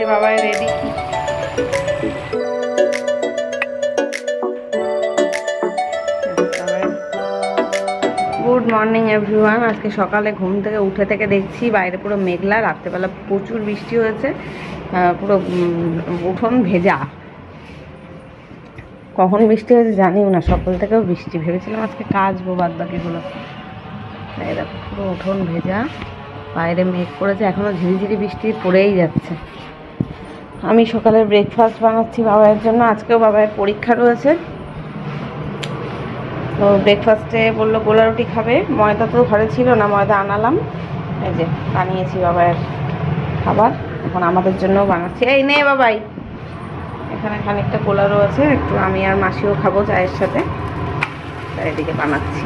বাবাই ready. Good morning everyone. আজকে সকালে ঘুম থেকে উঠে থেকে দেখছি বাইরে পুরো মেঘলা, রাত্রেবেলা প্রচুর বৃষ্টি হয়েছে, পুরো উঠোন ভেজা। কখন বৃষ্টি হয়েছে জানিও না, সকাল থেকেও বৃষ্টি। ভেবেছিলাম আজকে কাচবো বাদ বাকিগুলো, এরা পুরো উঠোন ভেজা, বাইরে মেঘ করেছে, এখনও ঝিরিঝিরি বৃষ্টি পড়েই যাচ্ছে। আমি সকালে ব্রেকফাস্ট বানাচ্ছি বাবাইয়ের জন্য। আজকেও বাবাইয়ের পরীক্ষা রয়েছে, তো ব্রেকফাস্টে বললো গোলা রুটি খাবে। ময়দা তো ঘরে ছিল না, ময়দা আনালাম, এই যে বানিয়েছি বাবাইয়ের খাবার। এখন আমাদের জন্যও বানাচ্ছি। এই নে বাবাই, এখানে খানিকটা গোলা রয়েছে, একটু আমি আর মাসিও খাবো চায়ের সাথে, তাই এদিকে বানাচ্ছি।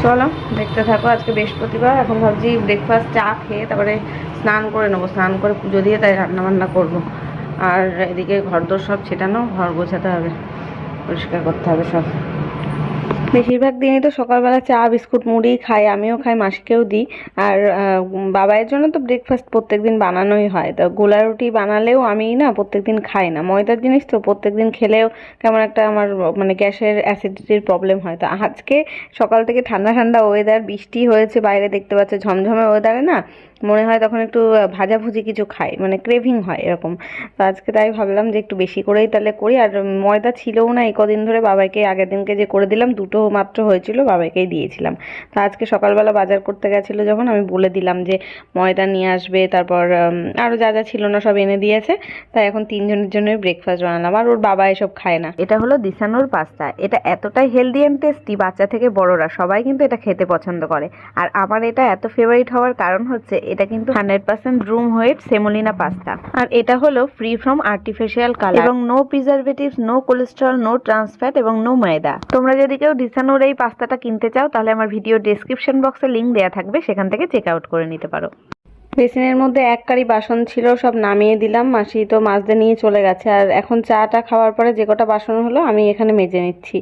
চলো দেখতে থাকো। আজকে বৃহস্পতিবার, এখন ভাবছি ব্রেকফাস্ট চা খেয়ে তারপরে স্নান করে নেবো, স্নান করে পুজো দিয়ে তাই রান্নাবান্না করবো। আর এদিকে ঘরদোর সব ছেটানো, ঘর গোছাতে হবে, পরিষ্কার করতে হবে সব। বেশিরভাগ দিনই তো সকালবেলা চা বিস্কুট মুড়ি খাই, আমিও খাই, মাসিকেও দিই। আর বাবাইয়ের জন্য তো ব্রেকফাস্ট প্রত্যেকদিন বানানোই হয়। তো গোলা রুটি বানালেও আমি না প্রত্যেকদিন খাই না, ময়দার জিনিস তো প্রত্যেকদিন খেলেও কেমন একটা আমার মানে গ্যাসের অ্যাসিডিটির প্রবলেম হয়। তো আজকে সকাল থেকে ঠান্ডা ঠান্ডা ওয়েদার, বৃষ্টি হয়েছে বাইরে, দেখতে পাচ্ছ ঝমঝমে ওয়েদারে না মনে হয় তখন একটু ভাজাভুজি কিছু খাই, মানে ক্রেভিং হয় এরকম। তো আজকে তাই ভাবলাম যে একটু বেশি করেই তাহলে করি। আর ময়দা ছিলও না এই কদিন ধরে, বাবাইকে আগের দিনকে যে করে দিলাম, দুটো মাত্র হয়েছিল, বাবাইকেই দিয়েছিলাম। তো আজকে সকালবেলা বাজার করতে গেছিলো যখন, আমি বলে দিলাম যে ময়দা নিয়ে আসবে, তারপর আরও যা যা ছিল না সব এনে দিয়েছে। তাই এখন তিনজনের জন্যই ব্রেকফাস্ট বানালাম। আর ওর বাবা এসব খায় না। এটা হলো দিশানোর পাস্তা, এটা এতটাই হেলদি অ্যান্ড টেস্টি, বাচ্চা থেকে বড়রা সবাই কিন্তু এটা খেতে পছন্দ করে। আর আমার এটা এত ফেভারিট হওয়ার কারণ হচ্ছে এটা কিন্তু 100% রুম হোয়েট সেমোলিনা পাস্তা। আর এটা হলো ফ্রি ফ্রম আর্টিফিশিয়াল কালার এবং no preservatives, no cholesterol, no trans fat এবং নো ময়দা। তোমরা যদি কেউ ডিসানোর এই পাস্তাটা কিনতে চাও তাহলে আমার ভিডিও ডেসক্রিপশন বক্সে লিঙ্ক দেওয়া থাকবে, সেখান থেকে চেক আউট করে নিতে পারো। বেসিনের মধ্যে এক কারি বাসন ছিল, সব নামিয়ে দিলাম, মাসি তো মাজতে নিয়ে চলে গেছে। আর এখন চাটা খাওয়ার পরে যে কটা বাসন হলো আমি এখানে মেজে নিচ্ছি,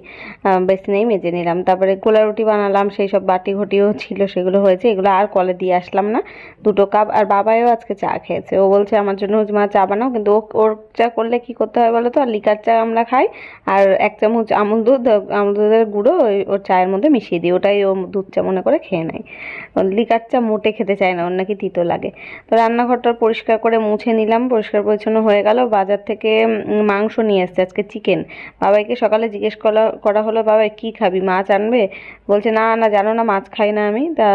বেসিনেই মেজে নিলাম। তারপরে গোলা রুটি বানালাম, সেই সব বাটি ঘটিও ছিল, সেগুলো হয়েছে, এগুলো আর কলে দিয়ে আসলাম না। 2 কাপ। আর বাবাইও আজকে চা খেয়েছে, ও বলছে আমার জন্য মা চা বানাও, কিন্তু ওর চা করলে কি করতে হয় বলো তো, আর লিকার চা আমরা খাই, আর 1 চামচ আমুল দুধের গুঁড়ো ওর চায়ের মধ্যে মিশিয়ে দিই, ওটাই ও দুধ চা মনে করে খেয়ে নেয়। লিকার চা মোটে খেতে চায় না, ওর নাকি তিতো লাগে। তো রান্নাঘরটা পরিষ্কার করে মুছে নিলাম, পরিষ্কার পরিচ্ছন্ন হয়ে গেল। বাজার থেকে মাংস নিয়ে এসছে আজকে, চিকেন। বাবাইকে সকালে জিজ্ঞেস করা হলো বাবাই কি খাবি, মাছ আনবে? বলছে না না, জানো না মাছ খাই না আমি। তা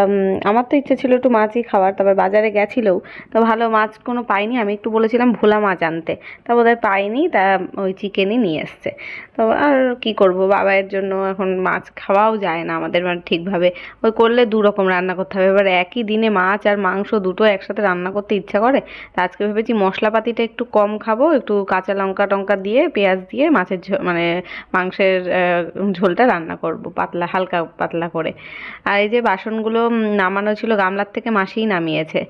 আমার তো ইচ্ছে ছিল একটু মাছই খাওয়ার, তারপর বাজারে গেছিলো তো ভালো মাছ কোনো পাইনি, আমি একটু বলেছিলাম ভোলা মাছ আনতে, তা বোধহয় পাইনি, তা ওই চিকেনই নিয়ে এসছে। তো আর কি করব, বাবাইয়ের জন্য এখন মাছ খাওয়াও যায় না আমাদের, মানে ঠিকভাবে ওই করলে 2 রকম রান্না করতে হবে, এবার একই দিনে মাছ আর মাংস দুটো একসাথে রান্না করতে ইচ্ছা করে। তা আজকে ভেবেছি মশলাপাতিটা একটু কম খাবো, একটু কাঁচা লঙ্কা টঙ্কা দিয়ে পেঁয়াজ দিয়ে মাছের মানে মাংসের ঝোলটা রান্না করব পাতলা, হালকা পাতলা করে। আর এই যে বাসনগুলো নামানো ছিল গামলার থেকে, মাসিই নামিয়েছে।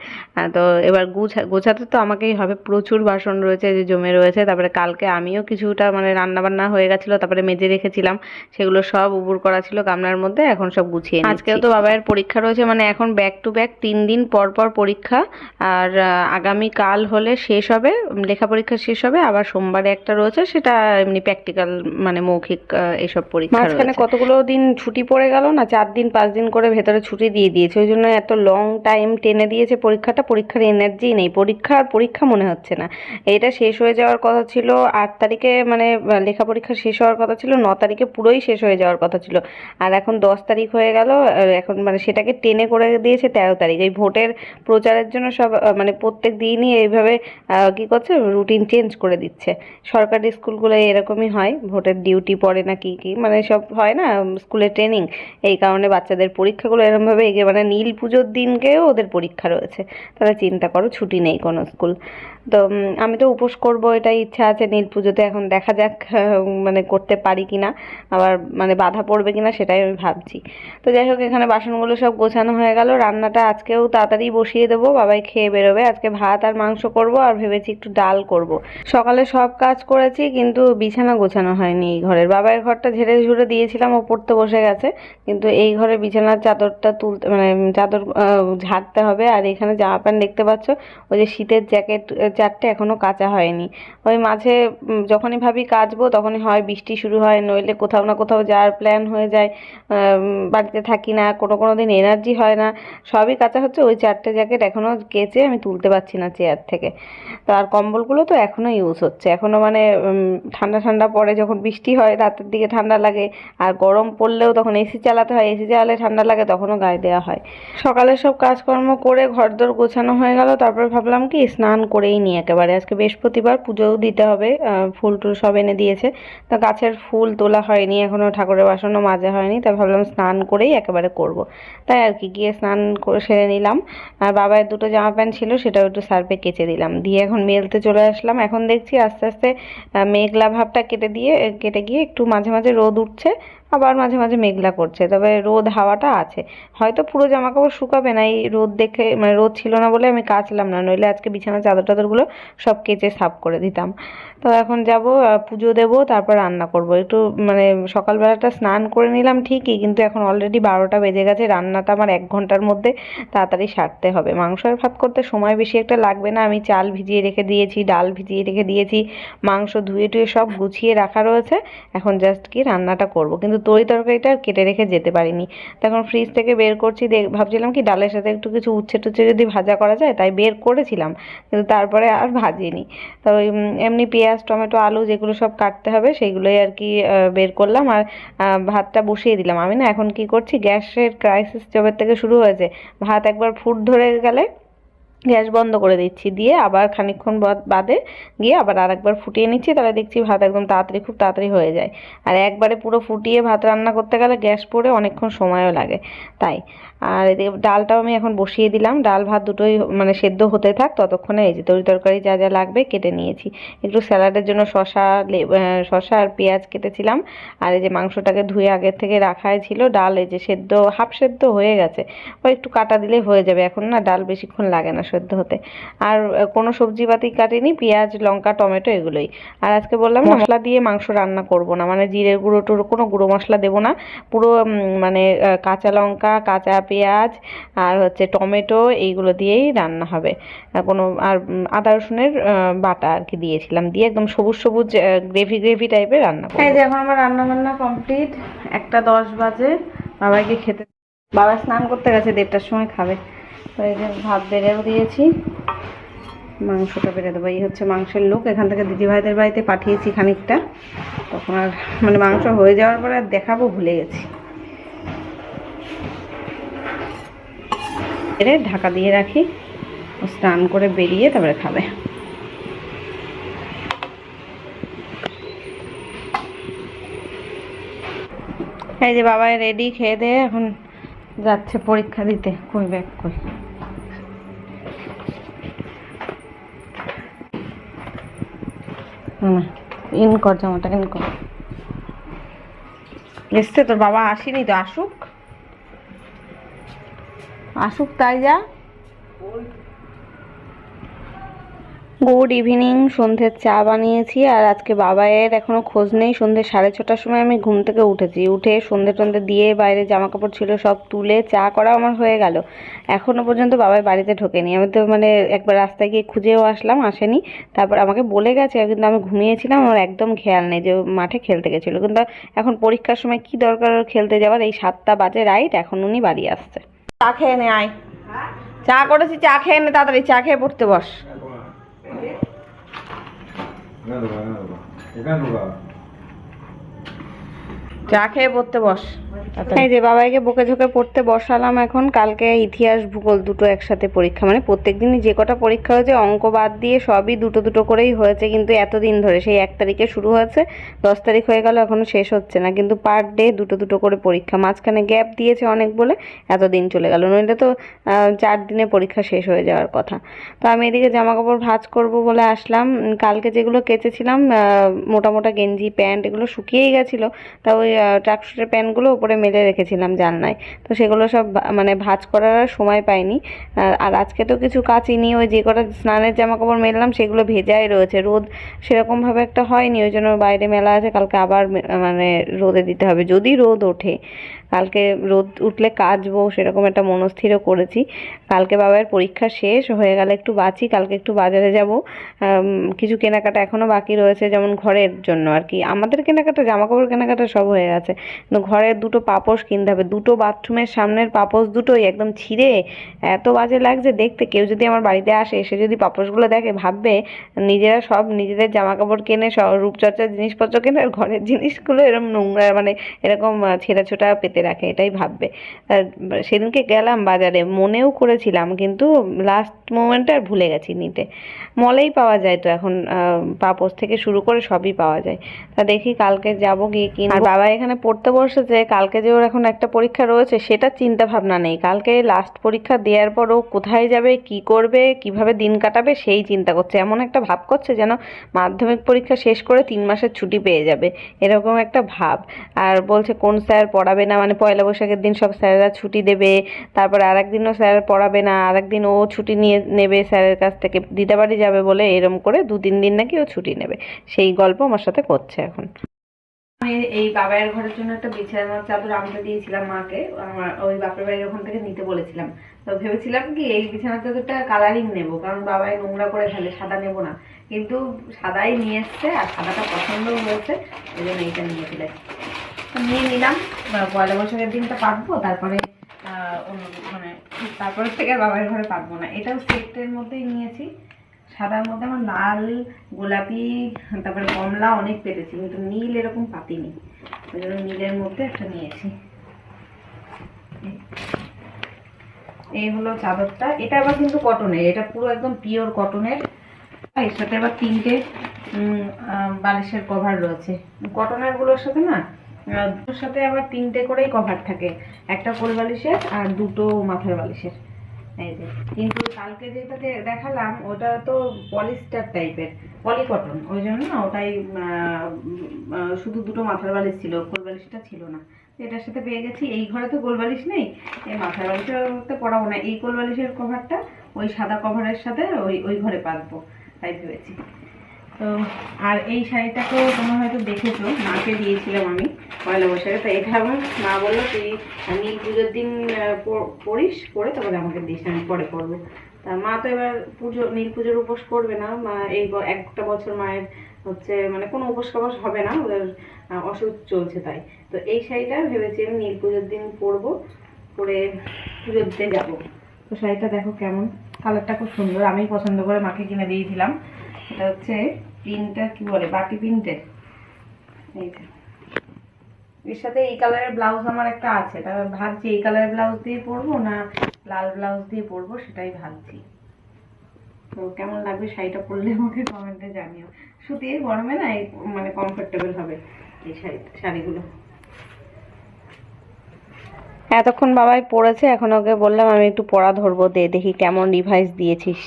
তো এবার গোছাতে তো আমাকেই হবে, প্রচুর বাসন রয়েছে যে জমে রয়েছে। তারপরে কালকে আমিও কিছুটা মানে রান্নাবান্না হয়ে গেছিলো, তারপরে মেজে রেখেছিলাম, সেগুলো সব উবুর করা ছিল গামলার মধ্যে, এখন সব গুছিয়ে নিচ্ছি। আজকেও তো বাবাইয়ের পরীক্ষা রয়েছে, মানে এখন ব্যাক টু ব্যাক 3 দিন পর পর পরীক্ষা। আর আগামী কাল হলে শেষ হবে, লেখা পরীক্ষা শেষ হবে, আবার সোমবারে একটা রয়েছে, সেটা এমনি প্র্যাকটিক্যাল মানে মৌখিক এসব পরীক্ষা। মাঝখানে কতগুলো দিন ছুটি পড়ে গেল না, 4 দিন 5 দিন করে ভেতরে ছুটি দিয়ে দিয়েছে, ওই জন্য এত লং টাইম টেনে দিয়েছে পরীক্ষাটা। পরীক্ষার এনার্জি নেই, পরীক্ষা মনে হচ্ছে না। এটা শেষ হয়ে যাওয়ার কথা ছিল 8 তারিখে, মানে লেখা পরীক্ষা শেষ হওয়ার কথা ছিল 9 তারিখে, পুরোই শেষ হয়ে যাওয়ার কথা ছিল, আর এখন 10 তারিখ হয়ে গেল। এখন মানে সেটাকে টেনে করে দিয়েছে 13 তারিখ। এই ভোটের প্রচারের জন্য সব মানে প্রত্যেক দিনই এইভাবে কি করছে, রুটিন চেঞ্জ করে দিচ্ছে। সরকারি স্কুলগুলো এরকমই হয়, ভোটের ডিউটি পড়ে না কি কি মানে সব হয় না স্কুলে ট্রেনিং, এই কারণে বাচ্চাদের পরীক্ষাগুলো এরকমভাবে এগিয়ে, মানে নীল পুজোর দিনকেও ওদের পরীক্ষা রয়েছে। তাহলে চিন্তা করো, ছুটি নেই কোনো স্কুল। তো আমি তো উপোস করব এটাই ইচ্ছা আছে নীল পুজোতে। এখন দেখা যাক মানে করতে পারি কিনা, আবার মানে বাধা পড়বে কিনা সেটাই আমি ভাবছি। তো যাই হোক, এখানে বাসনগুলো সব গোছানো হয়ে গেল। রান্নাটা আজকেও তাড়াতাড়ি বসিয়ে দেবো, বাবাই খেয়ে বেরোবে। আজকে ভাত আর মাংস করব, আর ভেবেছি একটু ডাল করব। সকালে সব কাজ করেছি কিন্তু বিছানা গোছানো হয়নি এই ঘরের। বাবার ঘরটা ঝেড়ে ঝুড়ে দিয়েছিলাম, ও পড়তে বসে গেছে, কিন্তু এই ঘরে বিছানার চাদরটা তুলতে মানে চাদর ঝাড়তে হবে। আর এখানে জামা প্যান্ট দেখতে পাচ্ছ, ওই যে শীতের জ্যাকেট 4টে এখনও কাচা হয়নি। ওই মাঝে যখনই ভাবি কাচবো তখনই হয় বৃষ্টি শুরু হয়, নইলে কোথাও না কোথাও যাওয়ার প্ল্যান হয়ে যায়, বাড়িতে থাকি না, কোনো দিন এনার্জি হয় না। সবই কাচা হচ্ছে, ওই 4টে জ্যাকেট এখনও কেচে আমি তুলতে পারছি না চেয়ার থেকে। তো আর কম্বলগুলো তো এখনও ইউজ হচ্ছে, এখনও মানে ঠান্ডা ঠান্ডা পড়ে, যখন বৃষ্টি হয় রাতের দিকে ঠান্ডা লাগে, আর গরম পড়লেও তখন এসি চালাতে হয়, এসি চালালে ঠান্ডা লাগে, তখনও গায়ে দেওয়া হয়। সকালে সব কাজকর্ম করে ঘরদোর গোছানো হয়ে গেল। তারপরে ভাবলাম কি স্নান করেই নিই একেবারে, আজকে বৃহস্পতিবার, পুজোও দিতে হবে। ফুল টুল সব এনে দিয়েছে, তা গাছের ফুল তোলা হয়নি এখনও, ঠাকুরের বাসনও মাজা হয়নি, তাই ভাবলাম স্নান করেই একেবারে করব। তাই আর কি গিয়ে স্নান করে সেরে নিলাম। আর বাবার 2টো জামা প্যান্ট ছিল, সেটাও একটু সার্ফে কেচে দিলাম, দিয়ে এখন মেলতে চলে আসলাম। এখন দেখছি আস্তে আস্তে মেঘলা ভাবটা কেটে গিয়ে একটু মাঝে মাঝে রোদ উঠছে, আবার মাঝে মাঝে মেঘলা করছে, তবে রোদ হাওয়াটা আছে। হয়তো পুরো জামা কাপড় শুকাবে না, এই রোদ দেখে, মানে রোদ ছিল না বলে আমি কাচলাম না, নইলে আজকে বিছানা চাদর টাদরগুলো সব কেচে সাফ করে দিতাম। তো এখন যাব, পুজো দেব, তারপর রান্না করব। একটু মানে সকালবেলাটা স্নান করে নিলাম ঠিকই, কিন্তু এখন অলরেডি 12টা বেজে গেছে। রান্নাটা আমার 1 ঘন্টার মধ্যে তাড়াতাড়ি সারতে হবে। মাংস আর ভাত করতে সময় বেশি একটা লাগবে না, আমি চাল ভিজিয়ে রেখে দিয়েছি, ডাল ভিজিয়ে রেখে দিয়েছি, মাংস ধুয়ে টুয়ে সব গুছিয়ে রাখা রয়েছে। এখন জাস্ট কি রান্নাটা করব, কিন্তু তরকারিটা কেটে রেখে যেতে পারিনি। তখন ফ্রিজ থেকে বের করছি, ভাবছিলাম কি ডালের সাথে একটু কিছু উচ্ছে টুচ্ছে যদি ভাজা করা যায়, তাই বের করেছিলাম, কিন্তু তারপরে আর ভাজিনি। তো ওই এমনি পেঁয়াজ টমেটো আলু যেগুলো সব কাটতে হবে সেইগুলোই আর কি বের করলাম, আর ভাতটা বসিয়ে দিলাম। আমি না এখন কি করছি, গ্যাসের ক্রাইসিস যবের থেকে শুরু হয়েছে, ভাত একবার ফুট ধরে গেলে গ্যাস বন্ধ করে দিচ্ছি, দিয়ে আবার খানিকক্ষণ বাদে গিয়ে আবার আরেকবার ফুটিয়ে নিচ্ছি, তাহলে দেখছি ভাত একদম খুব তাড়াতাড়ি হয়ে যায়। আর একবারে পুরো ফুটিয়ে ভাত রান্না করতে গেলে গ্যাস পড়ে অনেকক্ষণ সময়ও লাগে, তাই। আর এদিকে ডালটাও আমি এখন বসিয়ে দিলাম, ডাল ভাত দুটোই মানে সেদ্ধ হতে থাক, ততক্ষণে এই যে তরকারি যা যা লাগবে কেটে নিয়েছি। একটু স্যালাডের জন্য শসা আর পেঁয়াজ কেটেছিলাম, আর এই যে মাংসটাকে ধুয়ে আগের থেকে রাখাই ছিল। ডাল এই যে সেদ্ধ, হাফ সেদ্ধ হয়ে গেছে, ওই একটু কাটা দিলেই হয়ে যাবে, এখন না ডাল বেশিক্ষণ লাগে না সেদ্ধ হতে। আর কোনো সবজিপাতি কাটিনি, পেঁয়াজ লঙ্কা টমেটো এগুলোই। আর আজকে বললাম মশলা দিয়ে মাংস রান্না করব না, মানে জিরের গুঁড়ো টুড়ো কোনো গুঁড়ো মশলা দেবো না, পুরো মানে কাঁচা লঙ্কা, কাঁচা পেঁয়াজ আর হচ্ছে টমেটো এইগুলো দিয়েই রান্না হবে। কোনো আর আদা রসুনের বাটা আর কি দিয়েছিলাম, দিয়ে একদম সবুজ সবুজ গ্রেভি টাইপের রান্না করব। এই যে এখন আমার রান্না বান্না কমপ্লিট, 1টা 10 বাজে। বাবাকে খেতে, বাবা স্নান করতে গেছে, 1:30টার সময় খাবে। তো এই যে ভাত বেড়েও দিয়েছি, মাংসটা বেড়ে দেবো। এই হচ্ছে মাংসের লোক, এখান থেকে দিদিভাইদের বাড়িতে পাঠিয়েছি খানিকটা, তখন আর মানে মাংস হয়ে যাওয়ার পরে আর দেখাবো ভুলে গেছি। এর ঢাকা দিয়ে রাখি, স্নান করে বেরিয়ে তারপরে খাবে। এই যে বাবা রেডি, খেয়ে দিয়ে এখন যাচ্ছে পরীক্ষা দিতে। কই ব্যাগ কই, ইন কর জামাটা, ইন কর। এসছে তোর বাবা? আসেনি তো, আসুক তাই যা। গুড ইভিনিং, সন্ধ্যের চা বানিয়েছি। আর আজকে বাবায়ের এখনও খোঁজ নেই। সন্ধ্যে 6:30টার সময় আমি ঘুম থেকে উঠেছি, উঠে সন্ধ্যে টন্ধে দিয়ে বাইরে জামা কাপড় ছিল সব তুলে চা করা আমার হয়ে গেল, এখনও পর্যন্ত বাবাই বাড়িতে ঢোকেনি। আমি তো মানে একবার রাস্তায় গিয়ে খুঁজেও আসলাম, আসেনি। তারপর আমাকে বলে গেছে, কিন্তু আমি ঘুমিয়েছিলাম, আমার একদম খেয়াল নেই যে মাঠে খেলতে গেছিলো। কিন্তু এখন পরীক্ষার সময় কি দরকার খেলতে যাওয়ার, এই 7টা বাজে রাইট, এখন উনি বাড়ি আসছে। চা খেয়ে নে, আয়, চা করেছি, চা খেয়ে নে, তাড়াতাড়ি চা খেয়ে পড়তে বস। চা খেয়ে পড়তে বস। এই যে বাবাইকে বকে ঝোঁকে পড়তে বসালাম এখন। কালকে ইতিহাস ভূগোল দুটো একসাথে পরীক্ষা, মানে প্রত্যেকদিনই যে কটা পরীক্ষা হয়েছে অঙ্ক বাদ দিয়ে সবই দুটো দুটো করেই হয়েছে, কিন্তু এতদিন ধরে সেই 1 তারিখে শুরু হয়েছে, 10 তারিখ হয়ে গেল এখনো শেষ হচ্ছে না, কিন্তু পার ডে দুটো দুটো করে পরীক্ষা। মাঝখানে গ্যাপ দিয়েছে অনেক বলে এতদিন চলে গেল, নইলে তো 4 দিনে পরীক্ষা শেষ হয়ে যাওয়ার কথা। তো আমি এদিকে জামা কাপড় ভাঁজ করব বলে আসলাম। কালকে যেগুলো কেচেছিলাম মোটা মোটা গেঞ্জি প্যান্ট এগুলো শুকিয়েই গেছিলো, তা ওই ট্রাকসুটের প্যান্টগুলো উপরে মেলে রেখেছিলাম জানলায়, তো সেগুলো সব মানে ভাঁজ করার আর সময় পাইনি। আর আজকে তো কিছু কাচিনি, ওই যে কটা স্নানের জামা কাপড় মেললাম সেগুলো ভেজাই রয়েছে, রোদ সেরকমভাবে একটা হয়নি, ওই জন্য বাইরে মেলা আছে, কালকে আবার মানে রোদে দিতে হবে যদি রোদ ওঠে। কালকে রোদ উঠলে কাচবো সেরকম একটা মনস্থিরও করেছি। কালকে বাবার পরীক্ষা শেষ হয়ে গেলে একটু বাঁচি, কালকে একটু বাজারে যাব, কিছু কেনাকাটা এখনও বাকি রয়েছে, যেমন ঘরের জন্য আর কি। আমাদের কেনাকাটা জামা কাপড় কেনাকাটা সব হয়ে গেছে, কিন্তু ঘরের দুটো পাপোশ কিনতে হবে, দুটো বাথরুমের সামনের পাপোশ দুটোই একদম ছিঁড়ে এত বাজে লাগছে দেখতে। কেউ যদি আমার বাড়িতে আসে এসে যদি পাপোশগুলো দেখে ভাববে নিজেরা সব নিজেদের জামা কাপড় কেনে, সব রূপচর্চার জিনিসপত্র কেনে, আর ঘরের জিনিসগুলো এরকম নোংরা মানে এরকম ছেঁড়াছোটা পেতে রাখে, এটাই ভাববে। সেদিনকে গেলাম বাজারে, মনেও করেছিলাম কিন্তু লাস্ট মোমেন্টে আর ভুলে গেছি নিতে। মলেই পাওয়া যায় তো এখন, পাপোশ থেকে শুরু করে সবই পাওয়া যায়। তা দেখি কালকে যাব গিয়ে কিনবো। আর বাবা এখানে পড়তে বসেছে, কালকে যে ওর এখন একটা পরীক্ষা রয়েছে সেটা চিন্তা ভাবনা নেই, কালকে লাস্ট পরীক্ষা দেওয়ার পর ও কোথায় যাবে, কি করবে, কিভাবে দিন কাটাবে সেই চিন্তা করছে। এমন একটা ভাব করছে যেন মাধ্যমিক পরীক্ষা শেষ করে 3 মাসের ছুটি পেয়ে যাবে, এরকম একটা ভাব। আর বলছে কোন স্যার পড়াবে না, মানে পয়লা বৈশাখের দিন সব স্যারেরা ছুটি দেবে, তারপরে আরেকদিনও স্যার পড়াবে না, আরেকদিন ও ছুটি নিয়ে নেবে স্যারের কাছ থেকে, দিদা বাড়ি যাবে বলে, এরম করে 2-3 দিন নাকি ও ছুটি নেবে, সেই গল্প আমার সাথে করছে এখন। আমি এই বাবার ঘরের জন্য একটা বিছানার চাদর আনতে দিয়েছিলাম মাকে, আমার ওই বাপের বাড়ির ওখান থেকে নিতে বলেছিলাম। তো ভেবেছিলাম কি এই বিছানার চাদরটা কালারিং নেব, কারণ বাবাই নোংরা করে ফেলে, সাদা নেব না, কিন্তু সাদাই নিয়ে এসছে আর সাদাটা পছন্দও হয়েছে, ওই জন্য এইটা নিয়ে ফেলেছি। নিয়ে নিলাম, পয়লা বৈশাখের দিনটা পাতবো, তারপরে মানে তারপরের থেকে বাবার ঘরে পাতবো না। এটাও সেটের মধ্যেই নিয়েছি, সাদার মধ্যে আমার লাল, গোলাপি, তারপরে কমলা অনেক পেতেছি, কিন্তু নীল এরকম পাতিনি, ওই জন্য নীলের মধ্যে একটা নিয়েছি। এই হলো চাদরটা, এটা আবার কিন্তু কটনের, এটা পুরো একদম পিওর কটনের। এর সাথে আবার 3টে বালিশের কভার রয়েছে, কটনের গুলোর সাথে না, দুটোর সাথে আবার 3টে করেই কভার থাকে, একটা কোল বালিশের আর 2টো মাথার বালিশের। এই যে, কিন্তু কালকে যেটাতে দেখালাম ওটা তো পলিস্টার টাইপের, পলিকটন, ওই জন্য না ওটাই শুধু 2টো মাথার বালিশ ছিল, কোল বালিশটা ছিল না। এটার সাথে পেয়ে গেছি, এই ঘরে তো কোল বালিশ নেই, এই মাথার বালিশটা পরাবো না, এই কোল বালিশের কভারটা ওই সাদা কভারের সাথে ওই ঘরে পাতবো, তাই ভেবেছি। তো আর এই শাড়িটাকেও তোমরা হয়তো দেখেছো, মাকে দিয়েছিলাম আমি পয়লা বৈশাখে, তো এটা আমার মা বললো তুই নীল পুজোর দিন পড়িস, পরে তারপরে আমাকে দিস, আমি পরে করবো। তা মা তো এবার নীল পুজোর উপোস করবে না, মা এই একটা বছর মায়ের হচ্ছে মানে কোনো উপোস কাবাস হবে না, ওদের অসুখ চলছে, তাই। তো এই শাড়িটা ভেবেছি আমি নীল পুজোর দিন পরবো, পরে পুজো দিতে যাবো। তো শাড়িটা দেখো কেমন, কালারটা খুব সুন্দর, আমি পছন্দ করে মাকে কিনে দিয়েছিলাম। এটা হচ্ছে প্রিন্টটা কি বলে, বাটি প্রিন্টের। এই যে এর সাথে এই কালারের ব্লাউজ আমার একটা আছে, তা ভাবছি এই কালারের ব্লাউজ দিয়ে পরবো না লাল ব্লাউজ দিয়ে পরবো, সেটাই ভাবছি। তো কেমন লাগবে শাড়িটা পরলে আমাকে কমেন্টে জানিও। সুতির গরমে না মানে কমফোর্টেবল হবে এই শাড়িগুলো। এতক্ষণ বাবাই পড়েছে, এখন ওকে বললাম আমি একটু পড়া ধরবো, দেখি কেমন রিভাইজ দিয়েছিস।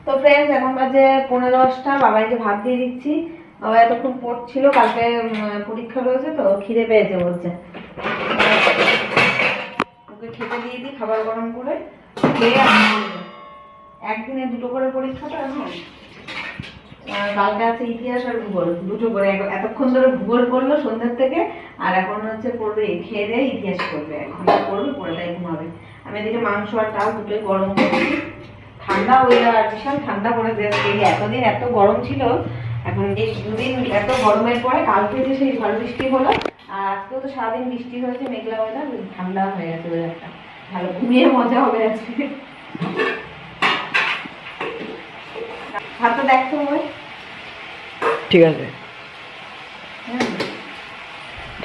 তো ফ্রেন্ডস এখন বাজে 15:10, বাবাইকে ভাত দিয়ে দিচ্ছি। বাবা এতক্ষণ পড়ছিল, কালকে পরীক্ষা রয়েছে তো খিদে পেয়েছে বলছে, ওকে খেতে দিয়ে দিই খাবার গরম করে, খেয়ে একদিনে 2টো করে পরীক্ষা তো এখন। কালকে আছে ইতিহাস আর ভূগোল, 2টো করে, এতক্ষণ ধরে ভূগোল পড়লো সন্ধ্যার থেকে, আর এখন হচ্ছে পড়বে খেয়ে দিয়ে ইতিহাস করবে, এখন পড়বে, পড়ে তাই ঘুমাবে। আমি এদিকে মাংস আর ডাল দুটোই গরম করছি। ঠান্ডা ওয়েদার, বিশাল ঠান্ডা পড়েছে, এতদিন এত গরম ছিল, এখন এই 2 দিন এত গরমের পরে কালকে যে সেই ঝড় বৃষ্টি হলো, আর আজকেও তো সারাদিন বৃষ্টি হয়েছে, মেঘলা ওয়েদার, ঠান্ডা হয়ে গেছে ওয়েদারটা, ভালো ঘুমিয়ে মজা হবে আজকে। ভাতটা দেখতে হবে, ঠিক আছে।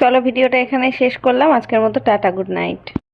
চলো ভিডিওটা এখানে শেষ করলাম, আজকের মতো টাটা, গুড নাইট।